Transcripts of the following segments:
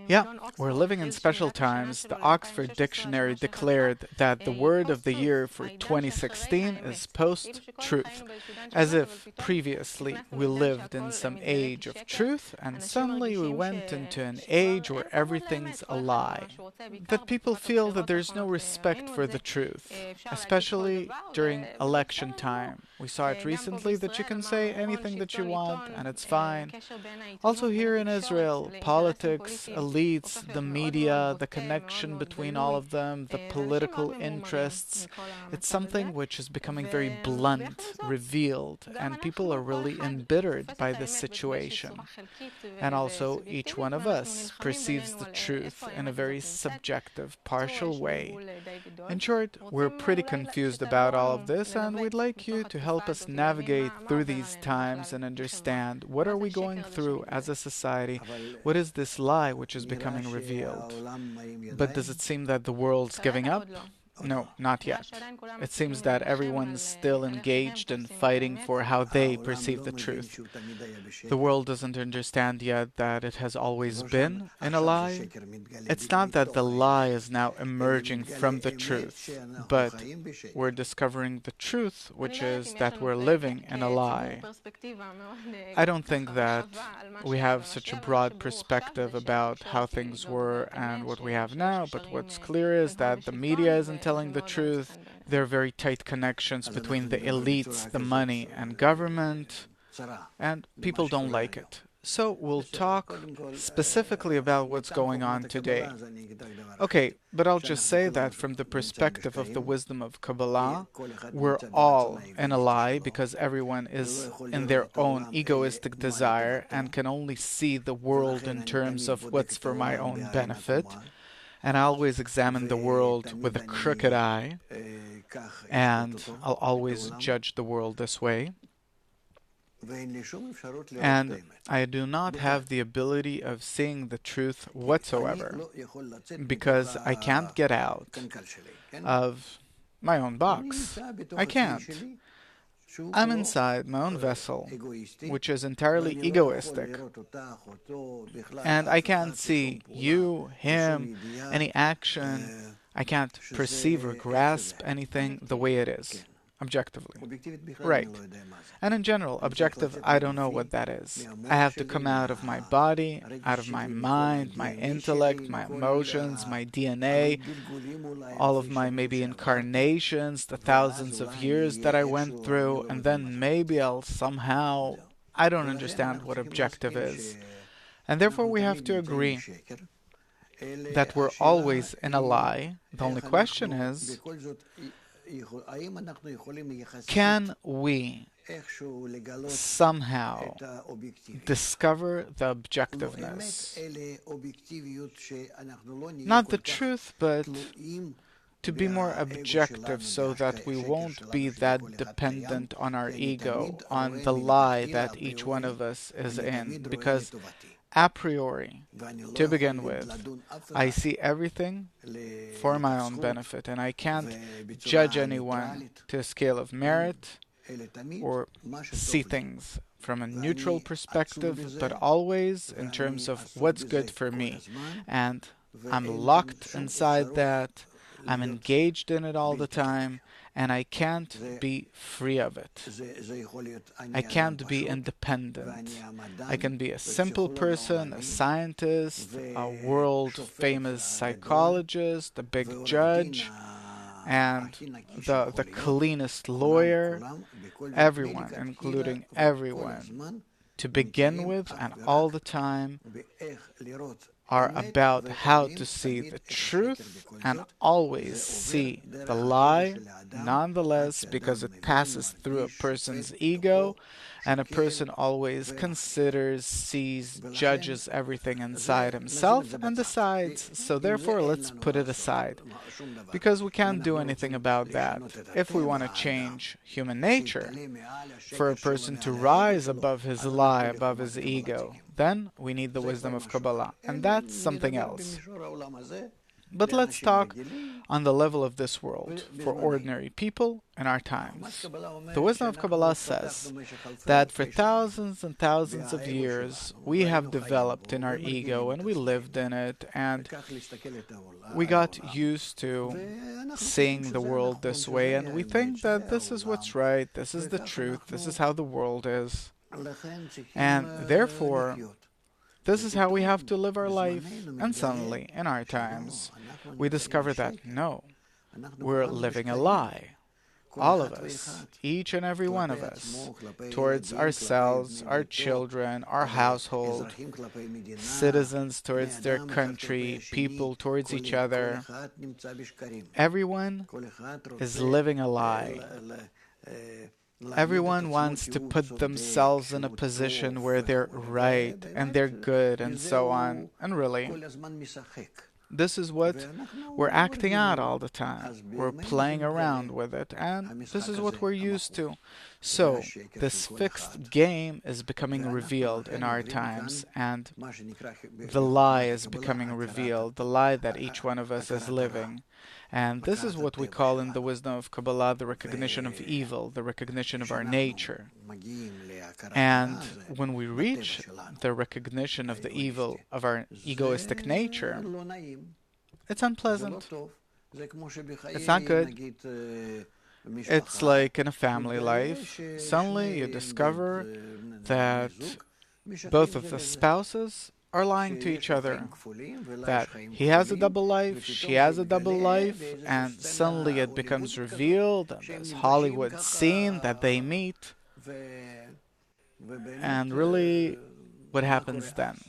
Yeah, we're living in special times. The Oxford Dictionary declared that the word of the year for 2016 is post-truth, as if previously we lived in some age of truth and suddenly we went into an age where everything's a lie. That people feel that there's no respect for the truth, especially during election time. We saw it recently that you can say anything that you want and it's fine. Also here in Israel, politics, elites, the media, the connection between all of them, the political interests, it's something which is becoming very blunt, revealed, and people are really embittered by this situation. And also, each one of us perceives the truth in a very subjective, partial way. In short, we're pretty confused about all of this, and we'd like you to help us navigate through these times and understand what are we going through as a society, what is this lie which is becoming revealed. But does it seem that the world's giving up? No, not yet. It seems that everyone's still engaged in fighting for how they perceive the truth. The world doesn't understand yet that it has always been in a lie. It's not that the lie is now emerging from the truth, but we're discovering the truth, which is that we're living in a lie. I don't think that we have such a broad perspective about how things were and what we have now, but what's clear is that the media isn't telling the truth. There are very tight connections between the elites, the money, and government, and people don't like it. So we'll talk specifically about what's going on today. Okay, but I'll just say that from the perspective of the wisdom of Kabbalah, we're all in a lie because everyone is in their own egoistic desire and can only see the world in terms of what's for my own benefit. And I always examine the world with a crooked eye, and I'll always judge the world this way. And I do not have the ability of seeing the truth whatsoever because I can't get out of my own box. I can't. I'm inside my own vessel, which is entirely egoistic. And I can't see you, him, any action. I can't perceive or grasp anything the way it is. Objectively. Right. And in general, objective, I don't know what that is. I have to come out of my body, out of my mind, my intellect, my emotions, my DNA, all of my maybe incarnations, the thousands of years that I went through, and then maybe I'll somehow, I don't understand what objective is. And therefore we have to agree that we're always in a lie. The only question is, can we somehow discover the objectiveness? Not the truth, but to be more objective so that we won't be that dependent on our ego, on the lie that each one of us is in. Because a priori, to begin with, I see everything for my own benefit, and I can't judge anyone to a scale of merit or see things from a neutral perspective, but always in terms of what's good for me. And I'm locked inside that, I'm engaged in it all the time, and I can't be free of it. I can't be independent. I can be a simple person, a scientist, a world-famous psychologist, a big judge, and the cleanest lawyer, everyone, including everyone, to begin with and all the time, are about how to see the truth and always see the lie, nonetheless, because it passes through a person's ego, and a person always considers, sees, judges everything inside himself and decides. So therefore, let's put it aside, because we can't do anything about that. If we want to change human nature, for a person to rise above his lie, above his ego, then we need the wisdom of Kabbalah, and that's something else. But let's talk on the level of this world, for ordinary people in our times. The wisdom of Kabbalah says that for thousands and thousands of years we have developed in our ego and we lived in it, and we got used to seeing the world this way, and we think that this is what's right, this is the truth, this is how the world is. And therefore, this is how we have to live our life. And suddenly, in our times, we discover that no, we're living a lie. All of us, each and every one of us, towards ourselves, our children, our household, citizens towards their country, people towards each other. Everyone is living a lie. Everyone wants to put themselves in a position where they're right and they're good and so on. And really, this is what we're acting out all the time. We're playing around with it, and this is what we're used to. So, this fixed game is becoming revealed in our times, and the lie is becoming revealed, the lie that each one of us is living. And this is what we call in the wisdom of Kabbalah the recognition of evil, the recognition of our nature. And when we reach the recognition of the evil of our egoistic nature, it's unpleasant. It's not good. It's like in a family life. Suddenly you discover that both of the spouses are lying to each other, that he has a double life, she has a double life, and suddenly it becomes revealed in this Hollywood scene that they meet. And really, what happens then?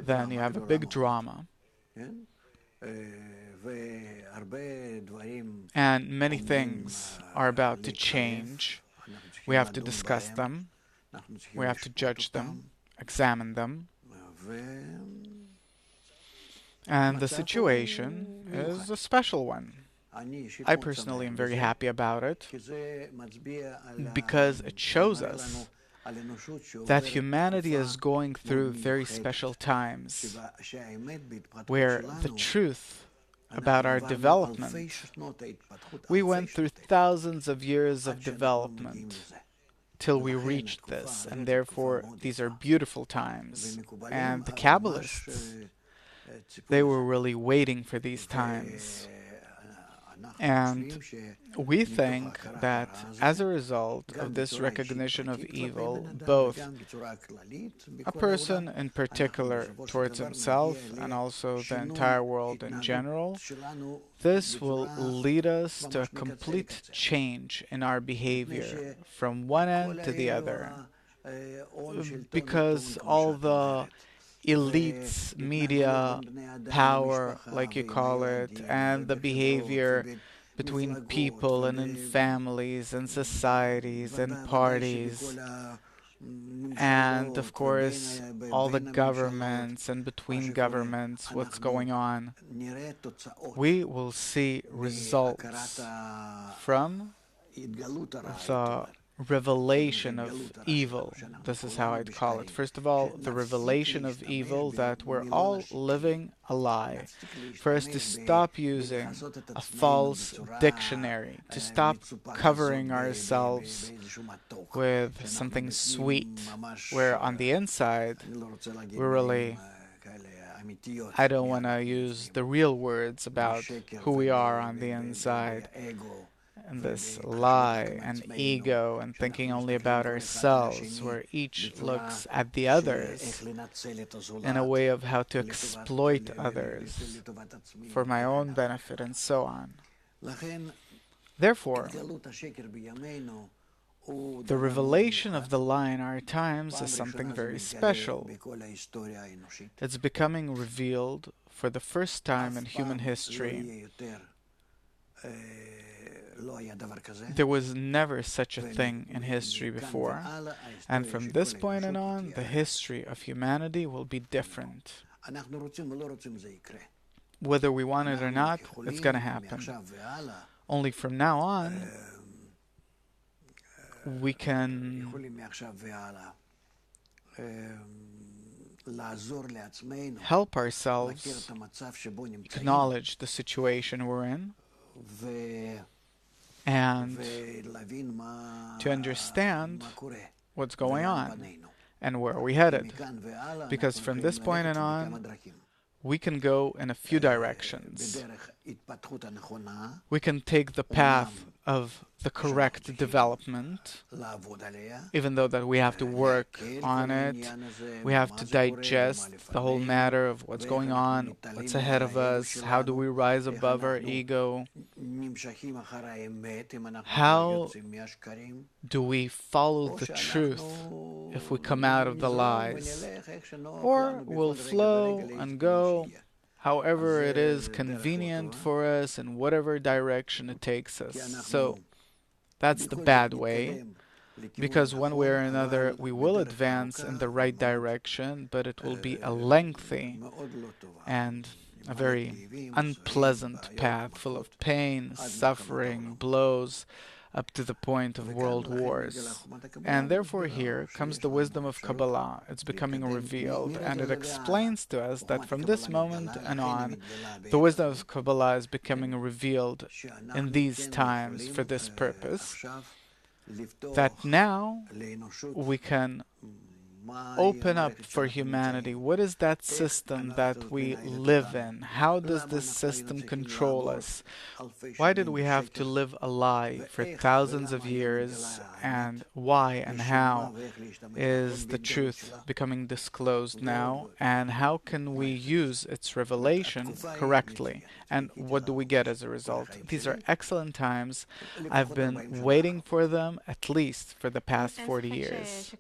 Then you have a big drama. And many things are about to change. We have to discuss them. We have to judge them, examine them. And the situation is a special one. I personally am very happy about it because it shows us that humanity is going through very special times where the truth about our development, we went through thousands of years of development till we reached this, and therefore these are beautiful times. And the Kabbalists, they were really waiting for these times. And we think that as a result of this recognition of evil, both a person in particular towards himself and also the entire world in general, this will lead us to a complete change in our behavior from one end to the other. Because all the elites, media, power, like you call it, and the behavior between people and in families and societies and parties, and of course all the governments and between governments, what's going on, we will see results from the revelation of evil. This is how I'd call it. First of all, the revelation of evil, that we're all living a lie. For us to stop using a false dictionary, to stop covering ourselves with something sweet, where on the inside, we're really, I don't want to use the real words about who we are on the inside, and this lie and ego and thinking only about ourselves, where each looks at the others in a way of how to exploit others for my own benefit and so on. Therefore, the revelation of the lie in our times is something very special. It's becoming revealed for the first time in human history. There was never such a thing in history before, and from this point on, the history of humanity will be different. Whether we want it or not, it's going to happen. Only from now on, we can help ourselves acknowledge the situation we're in and to understand what's going on and where are we headed. Because from this point on, we can go in a few directions. We can take the path of the correct development, even though that we have to work on it. We have to digest the whole matter of what's going on, what's ahead of us, how do we rise above our ego, how do we follow the truth if we come out of the lies, or we'll flow and go however it is convenient for us in whatever direction it takes us. So that's the bad way, because one way or another we will advance in the right direction, but it will be a lengthy and a very unpleasant path full of pain, suffering, blows, up to the point of world wars. And therefore here comes the wisdom of Kabbalah. It's becoming revealed, and it explains to us that from this moment and on, the wisdom of Kabbalah is becoming revealed in these times for this purpose, that now we can open up for humanity. What is that system that we live in? How does this system control us? Why did we have to live a lie for thousands of years? And why and how is the truth becoming disclosed now? And how can we use its revelation correctly? And what do we get as a result? These are excellent times. I've been waiting for them at least for the past 40 years.